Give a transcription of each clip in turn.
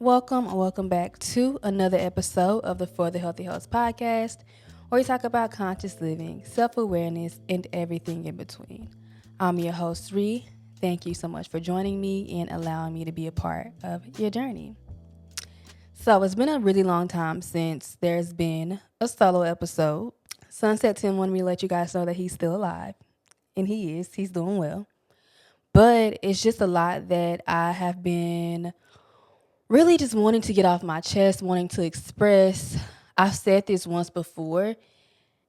Welcome back to another episode of the For the Healthy Health podcast, where we talk about conscious living, self awareness, and everything in between. I'm your host, Ree. Thank you so much for joining me and allowing me to be a part of your journey. So, it's been a really long time since there's been a solo episode. Sunset Tim wanted me to let you guys know that he's still alive, and he's doing well. But it's just a lot that I have been really just wanting to get off my chest, wanting to express. I've said this once before.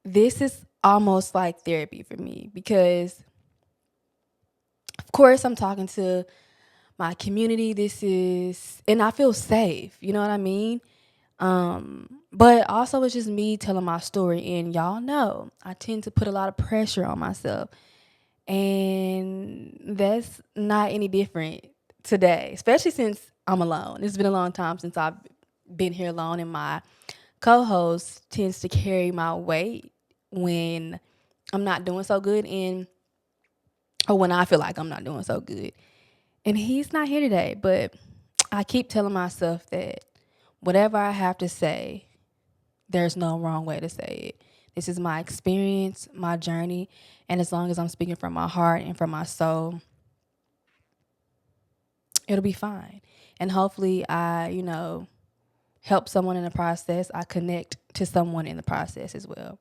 This is almost like therapy for me because, of course, I'm talking to my community. And I feel safe. You know what I mean? But also, it's just me telling my story. And y'all know, I tend to put a lot of pressure on myself. And that's not any different today, especially since I'm alone. It's been a long time since I've been here alone, and my co-host tends to carry my weight when I'm not doing so good, or when I feel like I'm not doing so good. And he's not here today, but I keep telling myself that whatever I have to say, there's no wrong way to say it. This is my experience, my journey, and as long as I'm speaking from my heart and from my soul, it'll be fine. And hopefully help someone in the process. I connect to someone in the process as well.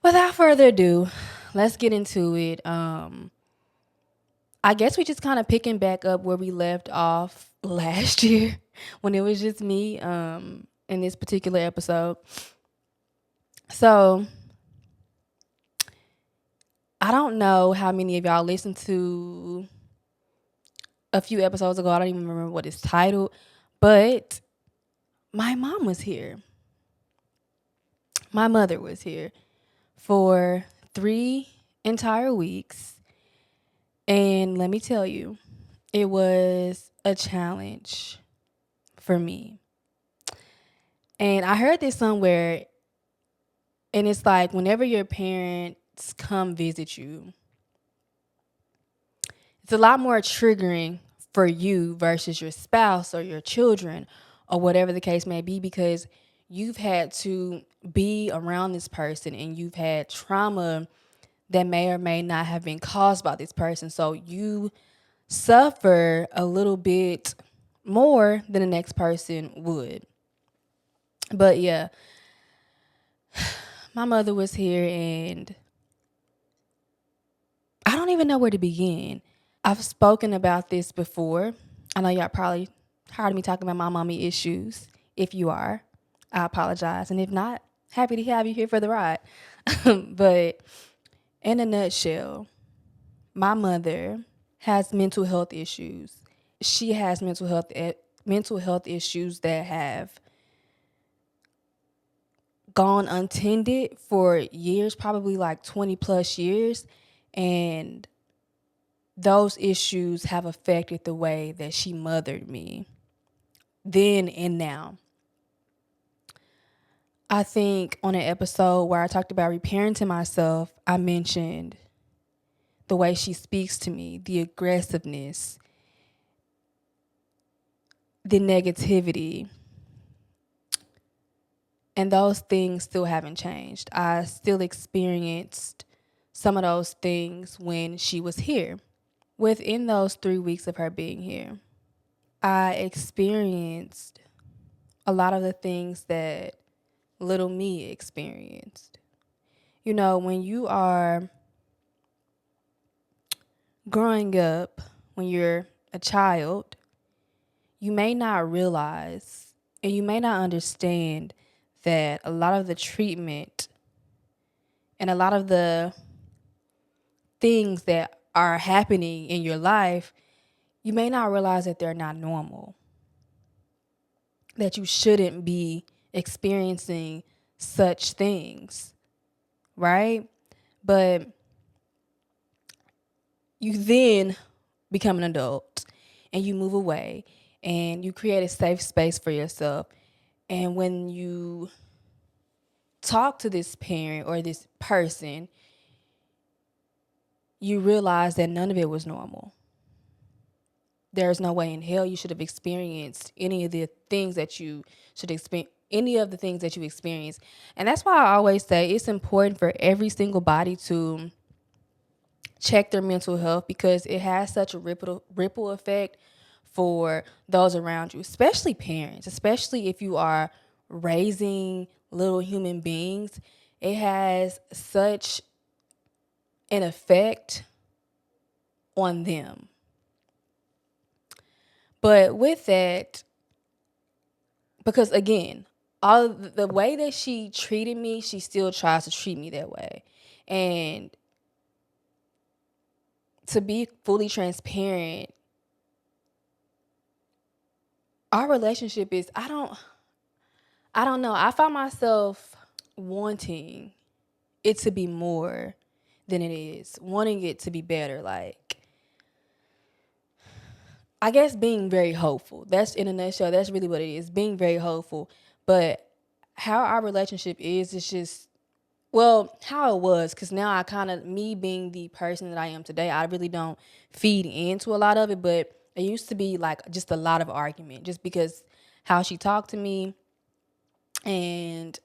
Without further ado, let's get into it. I guess we just kind of picking back up where we left off last year when it was just me in this particular episode. So I don't know how many of y'all listened to a few episodes ago. I don't even remember what it's titled, but my mom was here. My mother was here for 3 entire weeks. And let me tell you, it was a challenge for me. And I heard this somewhere, and it's like whenever your parents come visit you, it's a lot more triggering for you versus your spouse or your children or whatever the case may be, because you've had to be around this person and you've had trauma that may or may not have been caused by this person. So you suffer a little bit more than the next person would. But yeah, my mother was here and I don't even know where to begin. I've spoken about this before. I know y'all probably heard me talking about my mommy issues. If you are, I apologize. And if not, happy to have you here for the ride. But in a nutshell, my mother has mental health issues. She has mental health issues that have gone untended for years, probably like 20 plus years, and those issues have affected the way that she mothered me then and now. I think on an episode where I talked about reparenting myself, I mentioned the way she speaks to me, the aggressiveness, the negativity, and those things still haven't changed. I still experienced some of those things when she was here. Within those 3 weeks of her being here, I experienced a lot of the things that little me experienced. You know, when you are growing up, when you're a child, you may not realize and you may not understand that a lot of the treatment and a lot of the things that are happening in your life, you may not realize that they're not normal, that you shouldn't be experiencing such things, right? But you then become an adult and you move away and you create a safe space for yourself. And when you talk to this parent or this person, you realize that none of it was normal. there's no way in hell you should have experienced any of the things that you should experience, any of the things that you experience. And that's why I always say it's important for every single body to check their mental health, because it has such a ripple effect for those around you, especially parents, especially if you are raising little human beings. It has such an effect on them. But with that, because again, all the way that she treated me, she still tries to treat me that way. And to be fully transparent, our relationship is, I don't know. I find myself wanting it to be more than it is, wanting it to be better. Like, I guess being very hopeful. That's, in a nutshell, that's really what it is, being very hopeful. But how our relationship is, it's just, well, how it was, because now I kind of, me being the person that I am today, I really don't feed into a lot of it. But it used to be like just a lot of argument, just because how she talked to me. And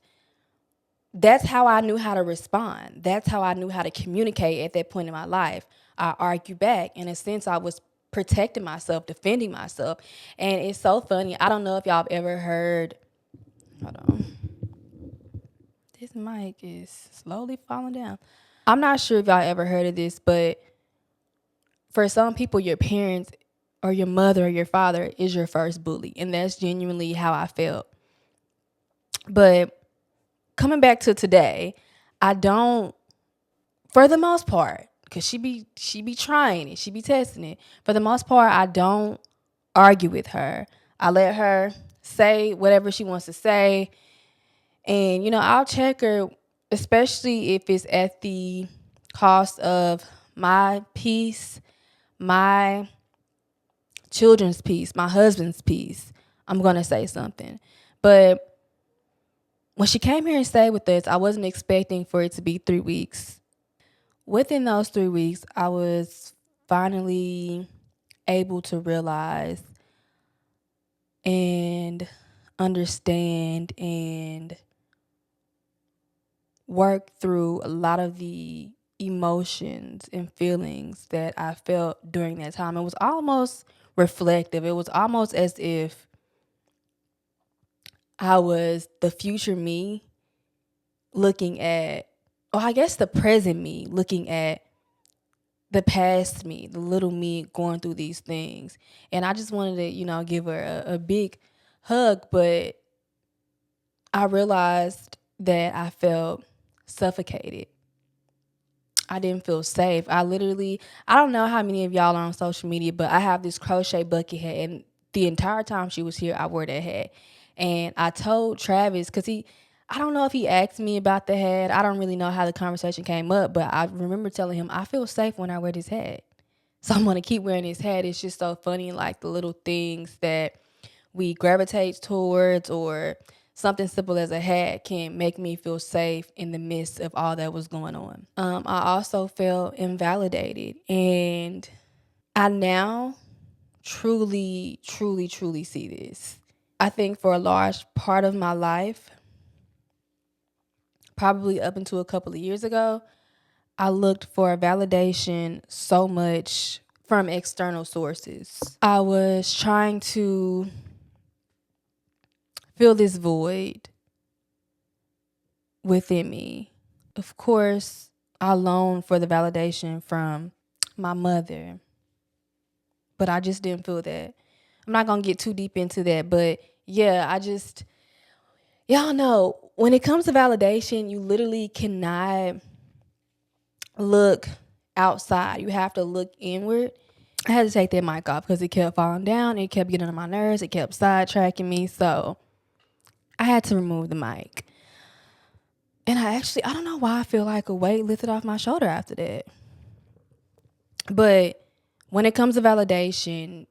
that's how I knew how to respond. That's how I knew how to communicate at that point in my life. I argue back. In a sense, I was protecting myself, defending myself. And it's so funny. I don't know if y'all have ever heard, hold on. This mic is slowly falling down. I'm not sure if y'all ever heard of this, but for some people, your parents or your mother or your father is your first bully. And that's genuinely how I felt. But coming back to today, I don't, for the most part, because she be trying it, she be testing it. For the most part, I don't argue with her. I let her say whatever she wants to say. And, I'll check her, especially if it's at the cost of my peace, my children's peace, my husband's peace. I'm going to say something. But when she came here and stayed with us, I wasn't expecting for it to be 3 weeks. Within those 3 weeks, I was finally able to realize and understand and work through a lot of the emotions and feelings that I felt during that time. It was almost reflective. It was almost as if I was the future me looking at, or I guess the present me looking at the past me, the little me going through these things. And I just wanted to, give her a big hug, but I realized that I felt suffocated. I didn't feel safe. I don't know how many of y'all are on social media, but I have this crochet bucket hat, and the entire time she was here, I wore that hat. And I told Travis, because I don't know if he asked me about the hat. I don't really know how the conversation came up, but I remember telling him, I feel safe when I wear this hat. So I'm going to keep wearing this hat. It's just so funny, like the little things that we gravitate towards, or something simple as a hat can make me feel safe in the midst of all that was going on. I also felt invalidated, and I now truly, truly, truly see this. I think for a large part of my life, probably up until a couple of years ago, I looked for validation so much from external sources. I was trying to fill this void within me. Of course, I longed for the validation from my mother, but I just didn't feel that. I'm not going to get too deep into that, but yeah, y'all know, when it comes to validation, you literally cannot look outside. You have to look inward. I had to take that mic off because it kept falling down. It kept getting on my nerves. It kept sidetracking me. So I had to remove the mic. And I don't know why I feel like a weight lifted off my shoulder after that. But when it comes to validation,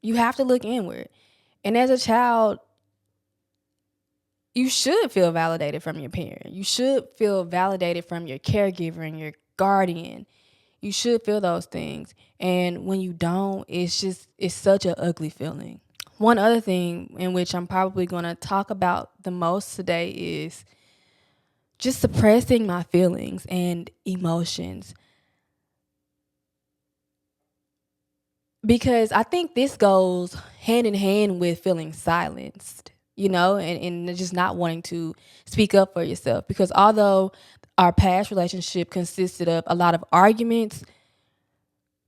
you have to look inward. And as a child, you should feel validated from your parent. You should feel validated from your caregiver and your guardian. You should feel those things. And when you don't, it's such an ugly feeling. One other thing in which I'm probably going to talk about the most today is just suppressing my feelings and emotions. Because I think this goes hand in hand with feeling silenced, and just not wanting to speak up for yourself. Because although our past relationship consisted of a lot of arguments,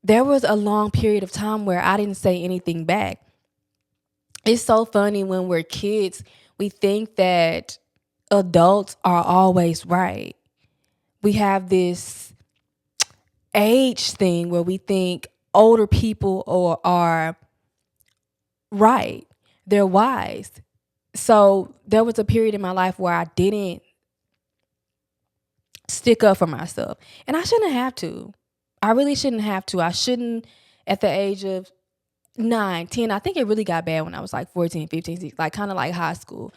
there was a long period of time where I didn't say anything back. It's so funny when we're kids, we think that adults are always right. We have this age thing where we think older people are right. They're wise. So there was a period in my life where I didn't stick up for myself. And I shouldn't have to. I really shouldn't have to. I shouldn't at the age of 9, 10. I think it really got bad when I was like 14, 15, 16, like kind of like high school.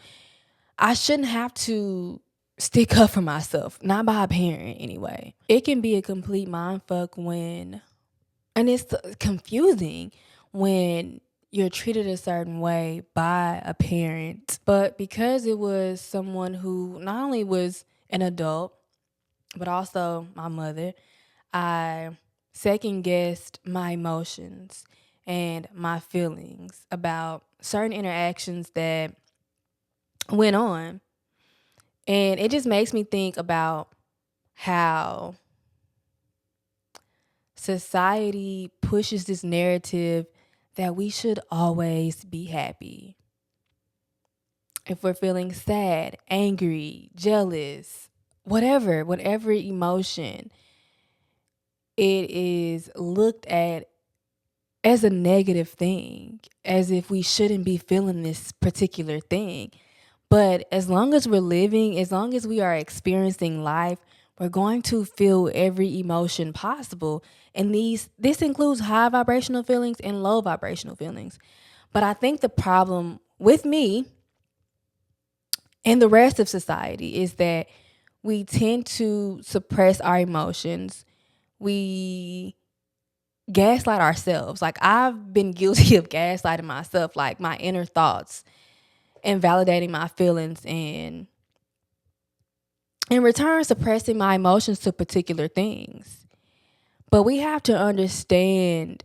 I shouldn't have to stick up for myself, not by a parent anyway. It can be a complete mindfuck and it's confusing when you're treated a certain way by a parent. But because it was someone who not only was an adult, but also my mother, I second guessed my emotions and my feelings about certain interactions that went on. And it just makes me think about how society pushes this narrative that we should always be happy. If we're feeling sad, angry, jealous, whatever emotion, it is looked at as a negative thing, as if we shouldn't be feeling this particular thing. But as long as we're living, as long as we are experiencing life, we're going to feel every emotion possible. And this includes high vibrational feelings and low vibrational feelings. But I think the problem with me and the rest of society is that we tend to suppress our emotions. We gaslight ourselves. Like I've been guilty of gaslighting myself, like my inner thoughts, and validating my feelings, and in return suppressing my emotions to particular things. But we have to understand,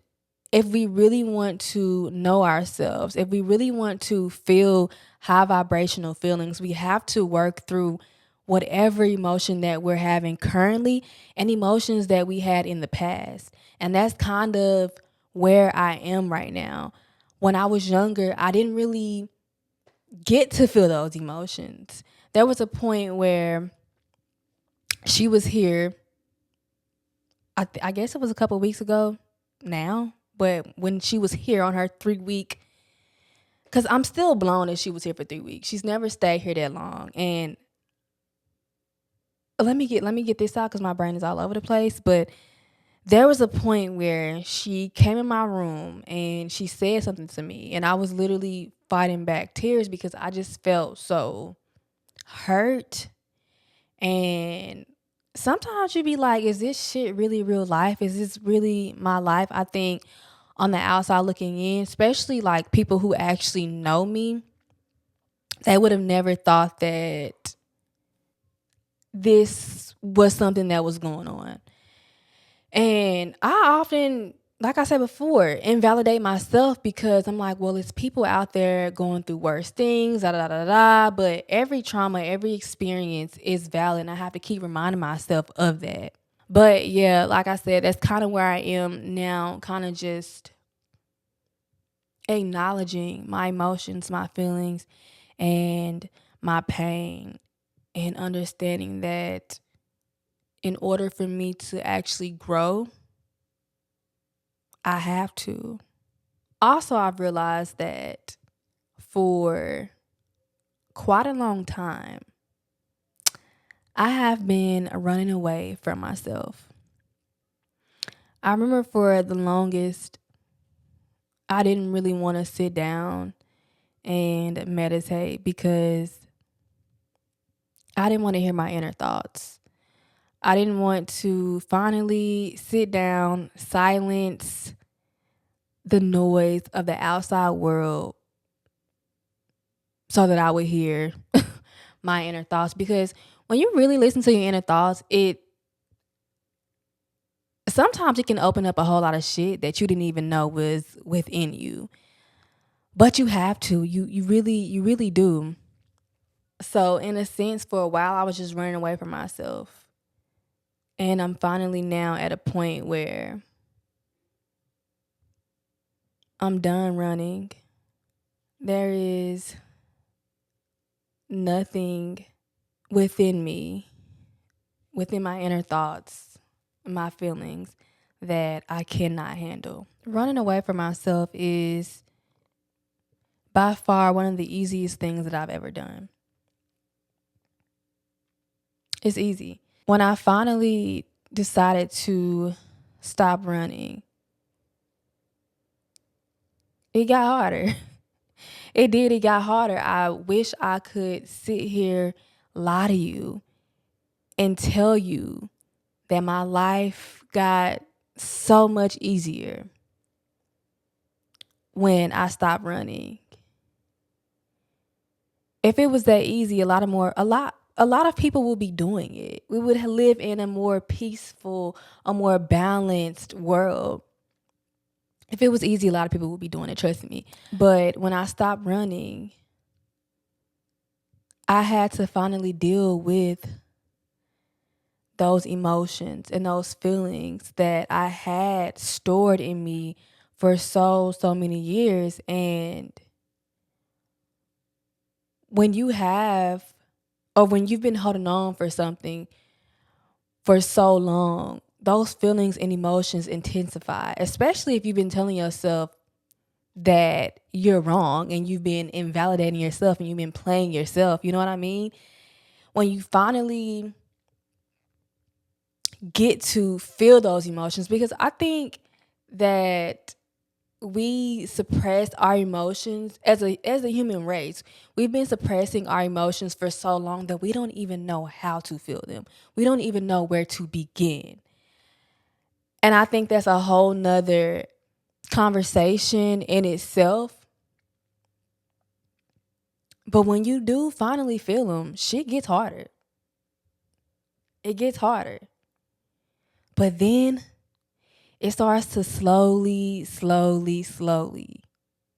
if we really want to know ourselves, if we really want to feel high vibrational feelings, we have to work through whatever emotion that we're having currently and emotions that we had in the past. And that's kind of where I am right now. When I was younger, I didn't really get to feel those emotions. There was a point where she was here, I guess it was a couple of weeks ago now, but when she was here on her 3-week, because I'm still blown that she was here for 3 weeks. She's never stayed here that long. And let me get this out because my brain is all over the place. But there was a point where she came in my room and she said something to me, and I was literally fighting back tears because I just felt so hurt. And sometimes you be like, is this shit really real life? Is this really my life? I think on the outside looking in, especially like people who actually know me, they would have never thought that this was something that was going on. And I often, like I said before, invalidate myself because I'm like, well, it's people out there going through worse things, da da da da. But every trauma, every experience is valid, and I have to keep reminding myself of that. But yeah, like I said, that's kind of where I am now, kind of just acknowledging my emotions, my feelings, and my pain, and understanding that in order for me to actually grow, I have to. Also, I've realized that for quite a long time, I have been running away from myself. I remember for the longest, I didn't really want to sit down and meditate because I didn't want to hear my inner thoughts. I didn't want to finally sit down, silence the noise of the outside world so that I would hear my inner thoughts. Because when you really listen to your inner thoughts, it sometimes it can open up a whole lot of shit that you didn't even know was within you. But you have to. You really do. So in a sense, for a while I was just running away from myself. And I'm finally now at a point where I'm done running. There is nothing within me, within my inner thoughts, my feelings that I cannot handle. Running away from myself is by far one of the easiest things that I've ever done. It's easy. When I finally decided to stop running, it got harder. It did. It got harder. I wish I could sit here, lie to you, and tell you that my life got so much easier when I stopped running. If it was that easy, a lot of people will be doing it. We would live in a more peaceful, a more balanced world. If it was easy, a lot of people would be doing it, trust me. But when I stopped running, I had to finally deal with those emotions and those feelings that I had stored in me for so many years. And when you have, or when you've been holding on for something for so long, those feelings and emotions intensify, especially if you've been telling yourself that you're wrong and you've been invalidating yourself and you've been playing yourself. You know what I mean? When you finally get to feel those emotions, because I think that we suppress our emotions as a human race. We've been suppressing our emotions for so long that we don't even know how to feel them. We don't even know where to begin. And I think that's a whole nother conversation in itself. But when you do finally feel them, shit gets harder. It gets harder. But then it starts to slowly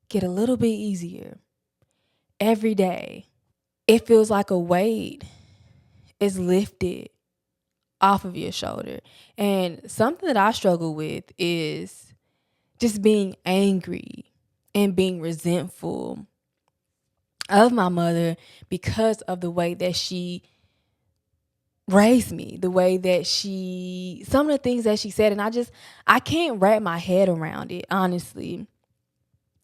get a little bit easier every day. It feels like a weight is lifted off of your shoulder. And something that I struggle with is just being angry and being resentful of my mother because of the way that she raised me, the way that some of the things that she said. And I can't wrap my head around it, honestly.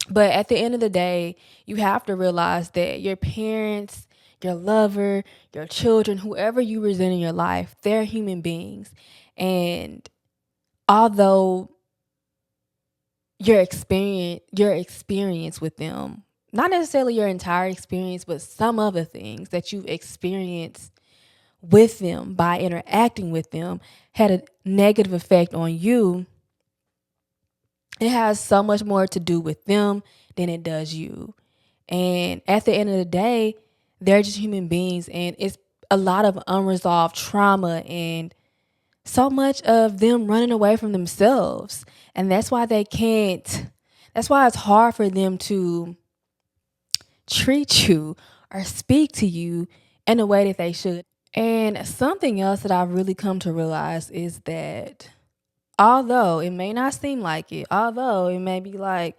But at the end of the day, you have to realize that your parents, your lover, your children, whoever you present in your life, they're human beings. And although your experience with them, not necessarily your entire experience, but some of the things that you've experienced with them by interacting with them had a negative effect on you, it has so much more to do with them than it does you. And at the end of the day, they're just human beings, and it's a lot of unresolved trauma and so much of them running away from themselves. And that's why that's why it's hard for them to treat you or speak to you in a way that they should. And something else that I've really come to realize is that although it may not seem like it, although it may be like,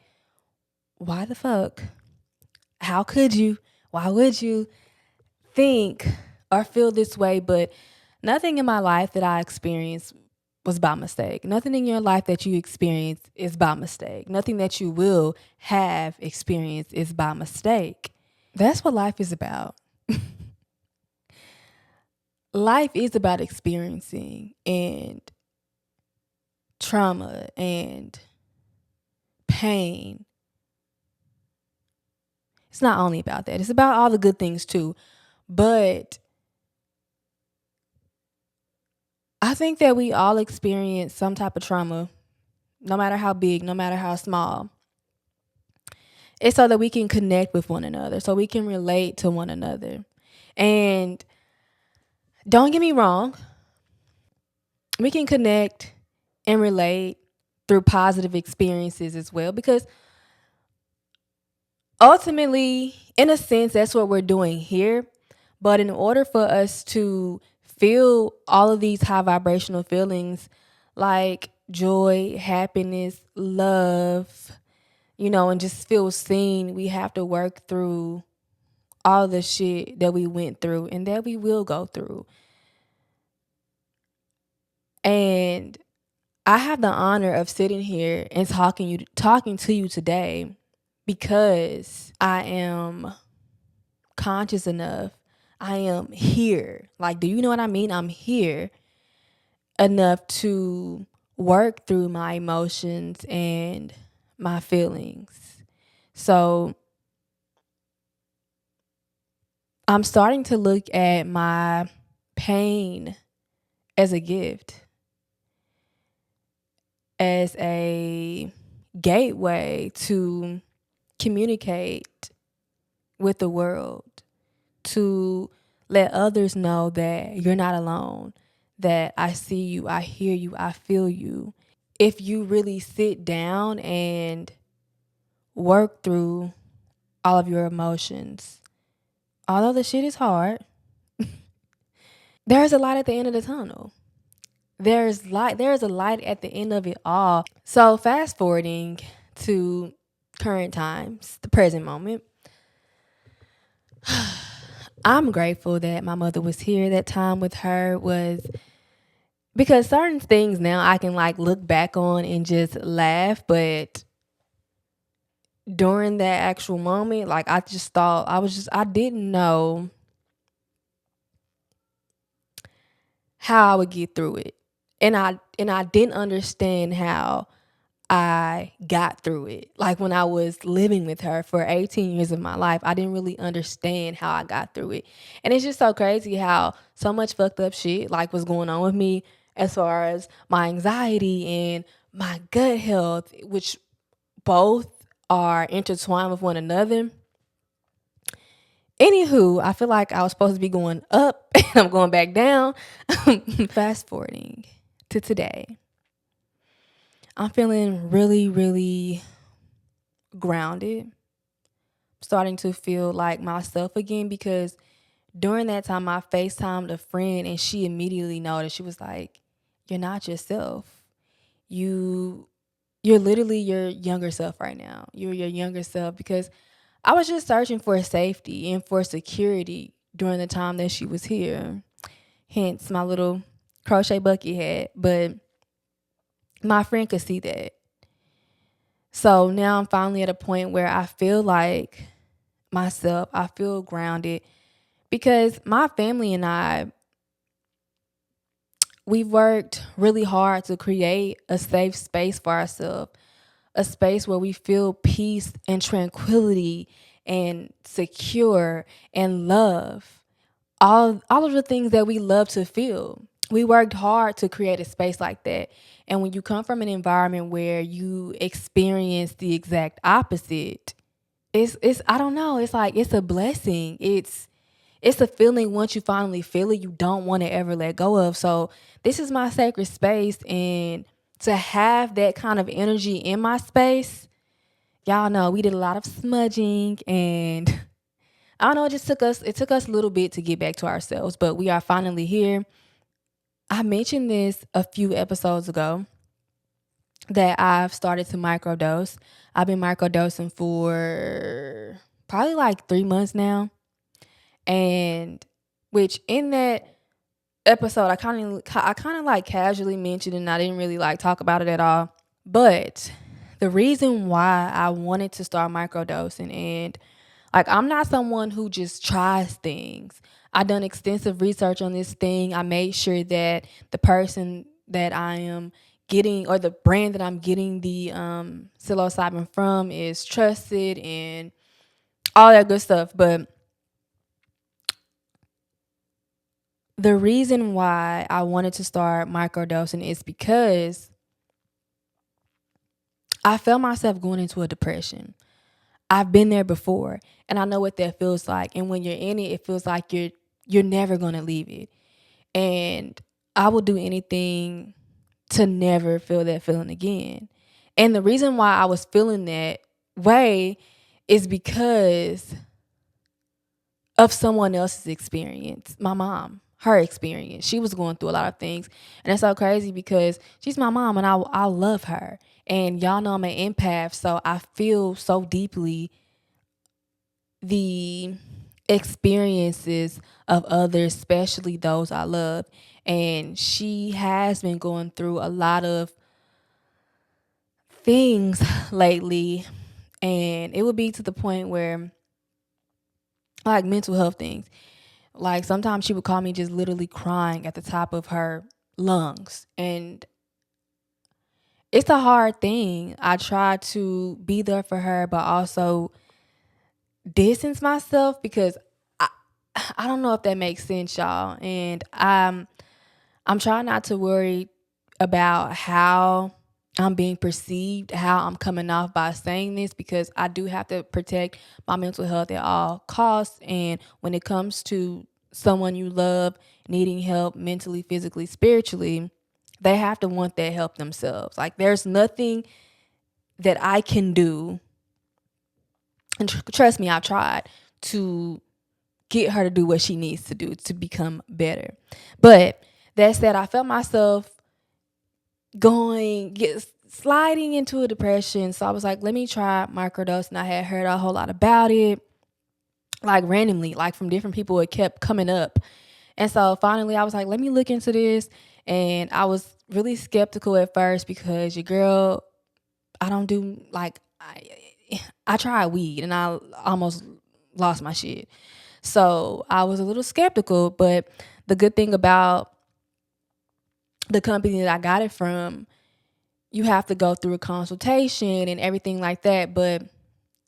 why the fuck? How could you? Why would you think or feel this way? But nothing in my life that I experienced was by mistake. Nothing in your life that you experience is by mistake. Nothing that you will have experienced is by mistake. That's what life is about. Life is about experiencing and trauma and pain. It's not only about that. It's about all the good things too. But I think that we all experience some type of trauma, no matter how big, no matter how small. It's so that we can connect with one another, so we can relate to one another. And don't get me wrong, we can connect and relate through positive experiences as well, because ultimately, in a sense, that's what we're doing here. But in order for us to feel all of these high vibrational feelings like joy, happiness, love, and just feel seen, we have to work through all the shit that we went through and that we will go through. And I have the honor of sitting here and talking to you today because I am conscious enough. I am here. Like, do you know what I mean? I'm here enough to work through my emotions and my feelings. So I'm starting to look at my pain as a gift, as a gateway to communicate with the world, to let others know that you're not alone, that I see you, I hear you, I feel you. If you really sit down and work through all of your emotions, although the shit is hard, there's a light at the end of the tunnel. There's a light at the end of it all. So fast forwarding to current times, the present moment, I'm grateful that my mother was here. That time with her was because certain things now I can like look back on and just laugh, but during that actual moment, like I just thought I didn't know how I would get through it. And I didn't understand how I got through it. Like when I was living with her for 18 years of my life, I didn't really understand how I got through it. And it's just so crazy how so much fucked up shit like was going on with me as far as my anxiety and my gut health, which both are intertwined with one another. Anywho, I feel like I was supposed to be going up and I'm going back down. Fast forwarding to today. I'm feeling really, really grounded, starting to feel like myself again because during that time I FaceTimed a friend and she immediately noticed. She was like, "You're not yourself. You you're literally your younger self right now. You're your younger self," because I was just searching for safety and for security during the time that she was here. Hence my little crochet bucket hat. But my friend could see that. So now I'm finally at a point where I feel like myself. I feel grounded because my family and we've worked really hard to create a safe space for ourselves, a space where we feel peace and tranquility and secure and love. All of the things that we love to feel. We worked hard to create a space like that. And when you come from an environment where you experience the exact opposite, it's I don't know, it's like it's a blessing. It's a feeling once you finally feel it, you don't want to ever let go of. So this is my sacred space, and to have that kind of energy in my space, y'all know we did a lot of smudging and I don't know, it took us a little bit to get back to ourselves, but we are finally here. I mentioned this a few episodes ago that I've started to microdose. I've been microdosing for probably like 3 months now. And which in that episode I kind of like casually mentioned and I didn't really like talk about it at all. But the reason why I wanted to start microdosing, and like I'm not someone who just tries things. I done extensive research on this thing. I made sure that the person that I am getting or the brand that I'm getting the psilocybin from is trusted and all that good stuff. But the reason why I wanted to start microdosing is because I felt myself going into a depression. I've been there before, and I know what that feels like. And when you're in it, it feels like you're never gonna leave it. And I will do anything to never feel that feeling again. And the reason why I was feeling that way is because of someone else's experience. My mom, her experience. She was going through a lot of things. And it's so crazy because she's my mom and I love her. And y'all know I'm an empath, so I feel so deeply the experiences of others, especially those I love. And she has been going through a lot of things lately. And it would be to the point where, like, mental health things. Like, sometimes she would call me just literally crying at the top of her lungs. And it's a hard thing. I try to be there for her, but also distance myself because I, I don't know if that makes sense, y'all. And I'm trying not to worry about how I'm being perceived, how I'm coming off by saying this, because I do have to protect my mental health at all costs. And when it comes to someone you love needing help mentally, physically, spiritually, they have to want that help themselves. Like, there's nothing that I can do, and trust me, I've tried to get her to do what she needs to do to become better. But that said, I felt myself sliding into a depression. So I was like, let me try microdosing. I had heard a whole lot about it, like randomly, like from different people. It kept coming up. And so finally I was like, let me look into this. And I was really skeptical at first because your girl, I don't do like, I tried weed and I almost lost my shit. So I was a little skeptical, but the good thing about the company that I got it from, you have to go through a consultation and everything like that. But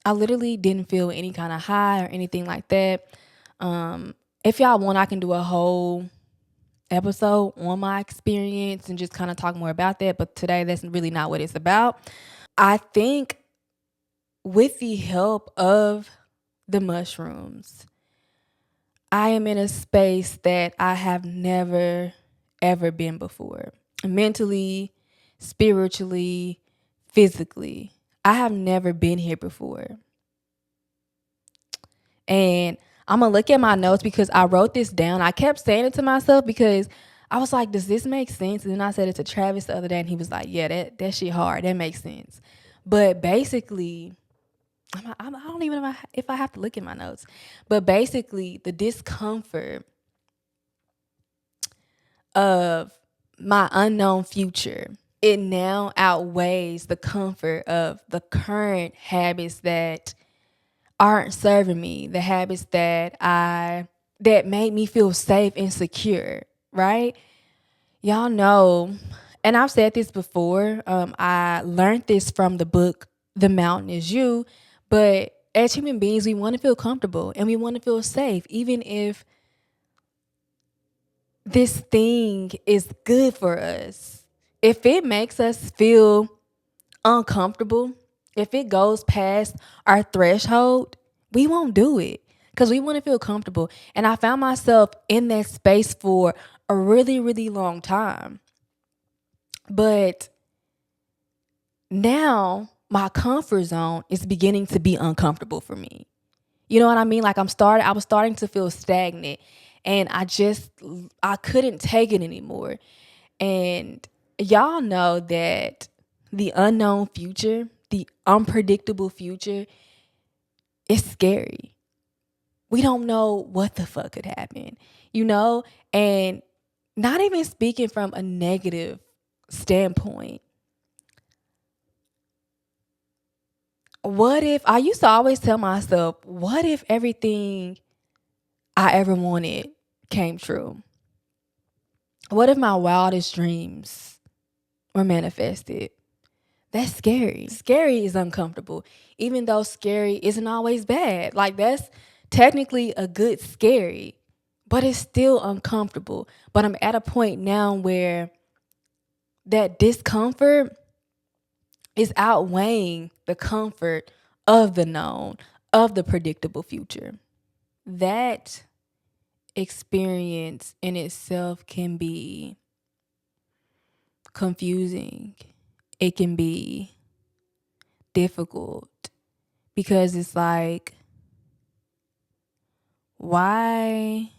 I literally didn't feel any kind of high or anything like that. If y'all want, I can do a whole episode on my experience and just kind of talk more about that. But today, that's really not what it's about. I think with the help of the mushrooms, I am in a space that I have never, ever been before. Mentally, spiritually, physically. I have never been here before. And I'm going to look at my notes because I wrote this down. I kept saying it to myself because I was like, does this make sense? And then I said it to Travis the other day and he was like, yeah, that shit hard. That makes sense. But basically, I don't even know if I have to look at my notes. But basically, the discomfort of my unknown future, it now outweighs the comfort of the current habits that aren't serving me, the habits that made me feel safe and secure, right? Y'all know, and I've said this before, I learned this from the book The Mountain Is You, but as human beings, we want to feel comfortable and we want to feel safe, even if this thing is good for us. If it makes us feel uncomfortable, if it goes past our threshold, we won't do it because we want to feel comfortable. And I found myself in that space for a really, really long time. But now my comfort zone is beginning to be uncomfortable for me. You know what I mean? Like I was starting to feel stagnant and I couldn't take it anymore. And y'all know that the unknown future, the unpredictable future, is scary. We don't know what the fuck could happen, you know? And not even speaking from a negative standpoint. What if, I used to always tell myself, what if everything I ever wanted came true? What if my wildest dreams were manifested? That's scary. Scary is uncomfortable, even though scary isn't always bad. Like, that's technically a good scary. but it's still uncomfortable. But I'm at a point now where that discomfort is outweighing the comfort of the known, of the predictable future. That experience in itself can be confusing. It can be difficult because it's like, why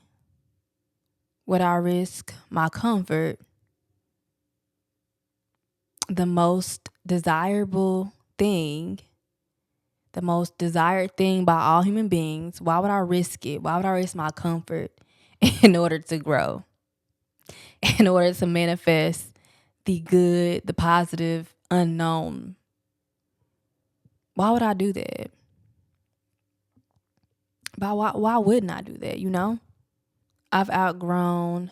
would I risk my comfort, the most desirable thing, the most desired thing by all human beings? Why would I risk it? Why would I risk my comfort in order to grow, in order to manifest the good, the positive, unknown? Why would I do that? Why wouldn't I do that, you know? I've outgrown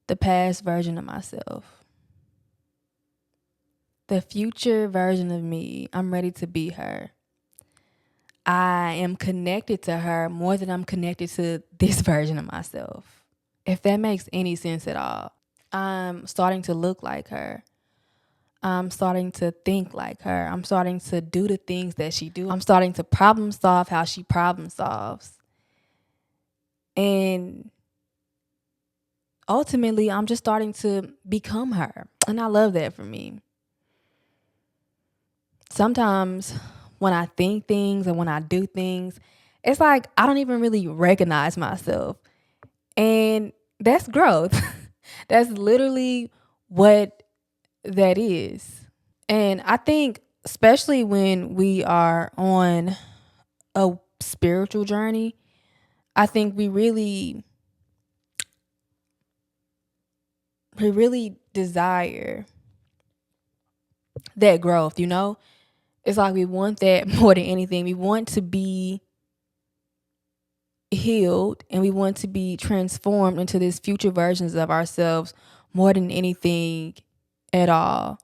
the past version of myself. The future version of me, I'm ready to be her. I am connected to her more than I'm connected to this version of myself. If that makes any sense at all. I'm starting to look like her. I'm starting to think like her. I'm starting to do the things that she do. I'm starting to problem solve how she problem solves. And ultimately, I'm just starting to become her. And I love that for me. Sometimes when I think things and when I do things, it's like I don't even really recognize myself. And that's growth. That's literally what that is. And I think, especially when we are on a spiritual journey, I think we really desire that growth, you know? It's like we want that more than anything. We want to be healed and we want to be transformed into these future versions of ourselves more than anything at all.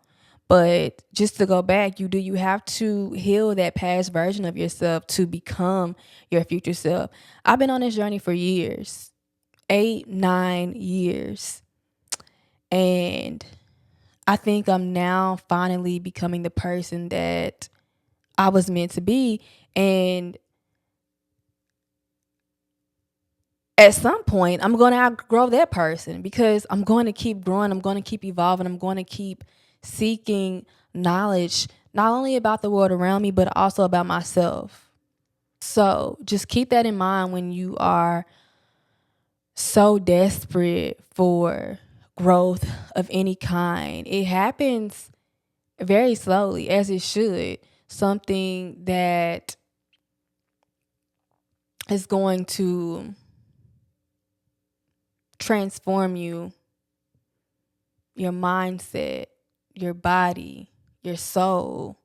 But just to go back, you have to heal that past version of yourself to become your future self. I've been on this journey for years, 8, 9 years. And I think I'm now finally becoming the person that I was meant to be. And at some point, I'm going to outgrow that person because I'm going to keep growing. I'm going to keep evolving. I'm going to keep seeking knowledge, not only about the world around me, but also about myself. So just keep that in mind when you are so desperate for growth of any kind. It happens very slowly, as it should. Something that is going to transform you, your mindset, your body, your soul.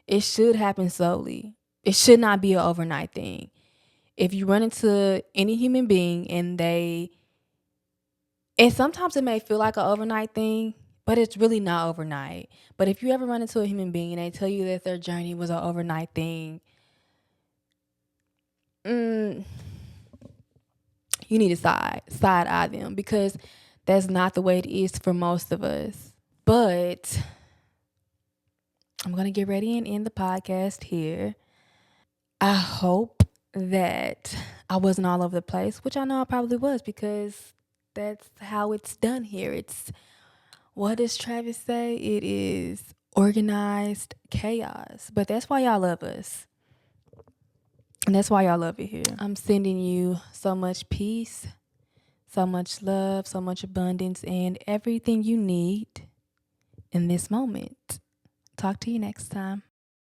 It should happen slowly. It should not be an overnight thing. If you run into any human being and sometimes it may feel like an overnight thing, but it's really not overnight. But if you ever run into a human being and they tell you that their journey was an overnight thing, you need to side eye them because that's not the way it is for most of us. But I'm going to get ready and end the podcast here. I hope that I wasn't all over the place, which I know I probably was because that's how it's done here. It's, what does Travis say? It is organized chaos. But that's why y'all love us. And that's why y'all love it here. I'm sending you so much peace, so much love, so much abundance, and everything you need in this moment. Talk to you next time.